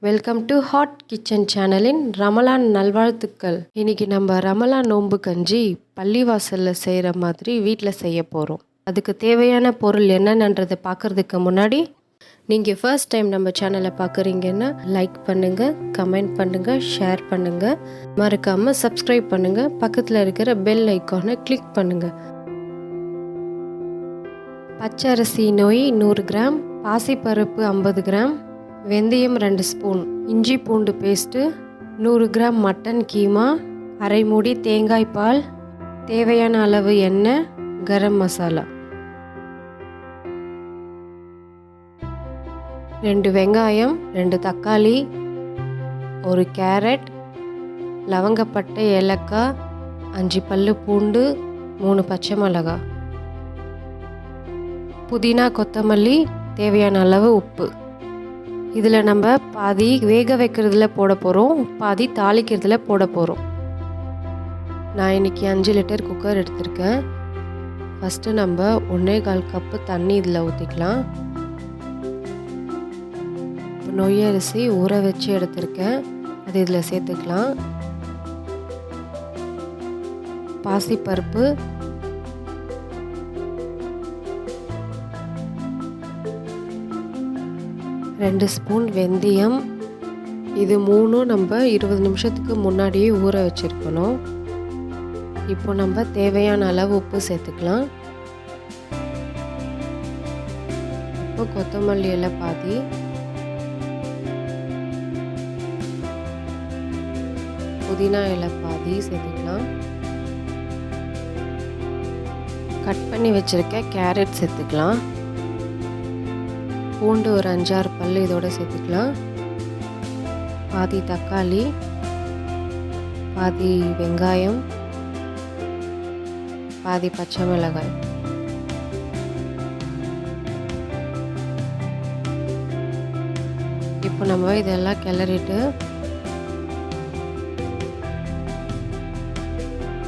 Welcome to hot kitchen சேனலின் ரமலான் நல்வாழ்த்துக்கள். இன்றைக்கி நம்ம ரமலான் நோன்பு கஞ்சி பள்ளிவாசலில் செய்கிற மாதிரி வீட்டில் செய்ய போகிறோம். அதுக்கு தேவையான பொருள் என்னென்னன்றதை பார்க்குறதுக்கு முன்னாடி நீங்கள் ஃபர்ஸ்ட் டைம் நம்ம சேனலை பார்க்குறீங்கன்னா லைக் பண்ணுங்கள், கமெண்ட் பண்ணுங்கள், ஷேர் பண்ணுங்கள், மறக்காமல் சப்ஸ்கிரைப் பண்ணுங்கள், பக்கத்தில் இருக்கிற பெல் ஐக்கானை கிளிக் பண்ணுங்கள். பச்சரிசி நொய் 100 கிராம், பாசிப்பருப்பு 50 கிராம், வெந்தயம் 2 ஸ்பூன், இஞ்சி பூண்டு பேஸ்ட்டு 100 கிராம், மட்டன் கீமா, அரை மூடி தேங்காய் பால், தேவையான அளவு எண்ணெய், கரம் மசாலா, 2 வெங்காயம், 2 தக்காளி, 1 கேரட், லவங்கப்பட்டை, ஏலக்காய், 5 பல்லு பூண்டு, 3 பச்சை மிளகாய், புதினா, கொத்தமல்லி, தேவையான அளவு உப்பு. இதில் நம்ம பாதி வேக வைக்கிறதுல போட போகிறோம், பாதி தாளிக்கிறதுல போட போகிறோம். நான் இன்றைக்கி 5 லிட்டர் குக்கர் எடுத்திருக்கேன். ஃபஸ்ட்டு நம்ம 1.25 கப்பு தண்ணி இதில் ஊற்றிக்கலாம். நொய்யரிசி ஊற வச்சு எடுத்திருக்கேன், அது இதில் சேர்த்துக்கலாம். பாசிப்பருப்பு, ரெண்டு ஸ்பூன் வெந்தயம், இது 3 நம்ம 20 நிமிஷத்துக்கு முன்னாடியே ஊற வச்சுருக்கணும். இப்போ நம்ம தேவையான அளவு உப்பு சேர்த்துக்கலாம். இப்போ கொத்தமல்லி இலை பாதி, புதினா இலை பாதி சேர்த்துக்கலாம். கட் பண்ணி வச்சுருக்க கேரட் சேர்த்துக்கலாம். பூண்டு ஒரு 5-6 பல் இதோட சேர்த்துக்கலாம். பாதி தக்காளி, பாதி வெங்காயம், பாதி பச்சை மிளகாய். இப்போ நம்ம இதெல்லாம் கிளறிட்டு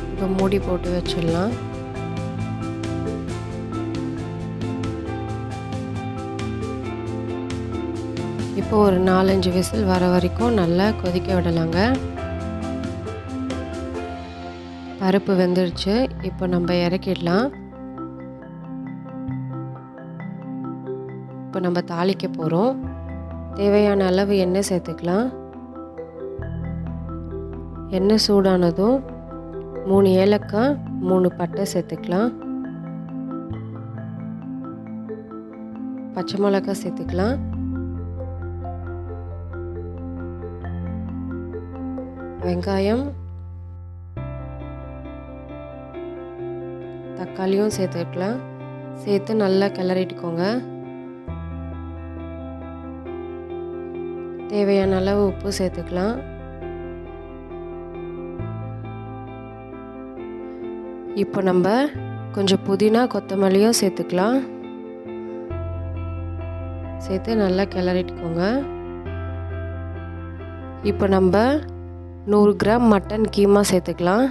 இப்போ மூடி போட்டு வச்சிடலாம். இப்போ ஒரு 4-5 விசில் வர வரைக்கும் நல்லா கொதிக்க விடலாங்க. பருப்பு வெந்துடுச்சு, இப்போ நம்ம இறக்கிடலாம். இப்போ நம்ம தாளிக்க போகிறோம். தேவையான அளவு எண்ணெய் சேர்த்துக்கலாம். எண்ணெய் சூடானதும் 3 ஏலக்காய், 3 பட்டை சேர்த்துக்கலாம். பச்சை மிளகாய் சேர்த்துக்கலாம். வெங்காயம், தக்காளியும் சேர்த்துக்கலாம். சேர்த்து நல்லா கிளறிட்டுக்கோங்க. தேவையான அளவு உப்பு சேர்த்துக்கலாம். இப்போ நம்ம கொஞ்சம் புதினா, கொத்தமல்லியும் சேர்த்துக்கலாம். சேர்த்து நல்லா கிளறிட்டுக்கோங்க. இப்போ நம்ம 100 கிராம் மட்டன் கீமா சேர்த்துக்கலாம்.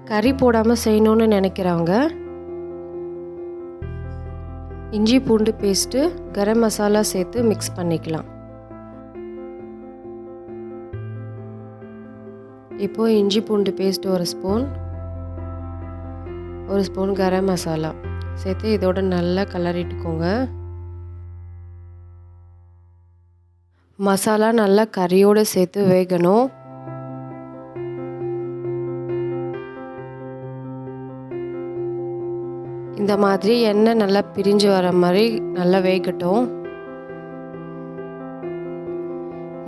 கறி போடாமல் செய்யணும்னு நினைக்கிறவங்க இஞ்சி பூண்டு பேஸ்ட்டு, கரம் மசாலா சேர்த்து மிக்ஸ் பண்ணிக்கலாம். இப்போது இஞ்சி பூண்டு paste 1 spoon, 1 spoon garam masala சேர்த்து இதோட நல்லா கிளறிட்டுக்கோங்க. மசாலா நல்லா கறியோடு சேர்த்து வேகணும். இந்த மாதிரி எண்ணெய் நல்லா பிரிஞ்சு வர மாதிரி நல்லா வேகட்டும்.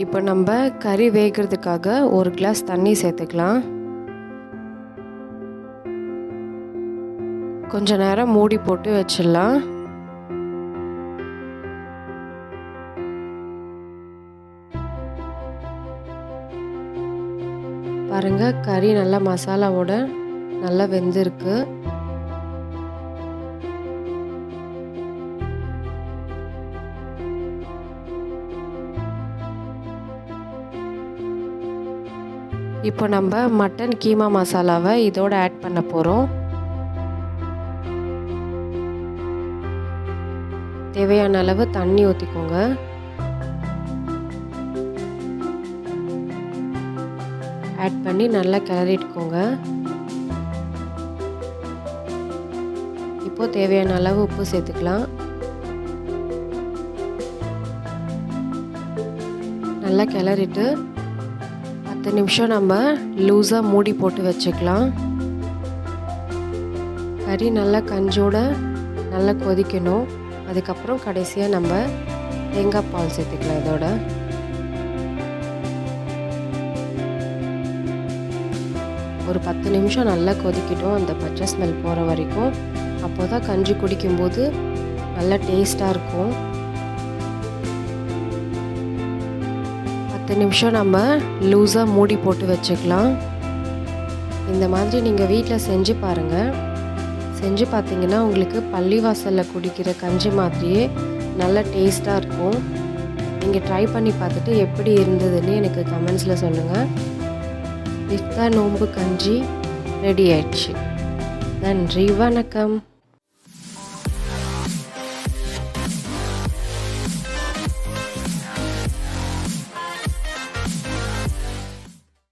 இப்போ நம்ம கறி வேகிறதுக்காக 1 கிளாஸ் தண்ணி சேர்த்துக்கலாம். கொஞ்ச நேரம் மூடி போட்டு வச்சிடலாம். பாருங்க, கறி நல்லா மசாலாவோட நல்லா வெந்திருக்கு. இப்போ நம்ம மட்டன் கீமா மசாலாவை இதோட ஆட் பண்ண போகிறோம். தேவையான அளவு தண்ணி ஊற்றிக்கோங்க. ஆட் பண்ணி நல்லா கிளறிட்டுக்கோங்க. இப்போ தேவையான அளவு உப்பு சேர்த்துக்கலாம். நல்லா கிளறிட்டு 10 நிமிஷம் நம்ம லூஸாக மூடி போட்டு வச்சுக்கலாம். கறி நல்லா கஞ்சோட நல்லா கொதிக்கணும். அதுக்கப்புறம் கடைசியாக நம்ம தேங்காய் பால் சேர்த்துக்கலாம். இதோட ஒரு 10 நிமிஷம் நல்லா கொதிக்கட்டும், அந்த பச்சை ஸ்மெல் போகிற வரைக்கும். அப்போ தான் கஞ்சி குடிக்கும்போது நல்லா டேஸ்ட்டாக இருக்கும். 10 நிமிஷம் நம்ம லூஸாக மூடி போட்டு வச்சுக்கலாம். இந்த மாதிரி நீங்கள் வீட்டில் செஞ்சு பாருங்கள். செஞ்சு பார்த்தீங்கன்னா உங்களுக்கு பள்ளிவாசலில் குடிக்கிற கஞ்சி மாதிரியே நல்ல டேஸ்ட்டாக இருக்கும். நீங்கள் ட்ரை பண்ணி பார்த்துட்டு எப்படி இருந்ததுன்னு எனக்கு கமெண்ட்ஸில் சொல்லுங்கள். இஃப்தார் நோன்பு கஞ்சி ரெடி ஆயிடுச்சு. நன்றி, வணக்கம்.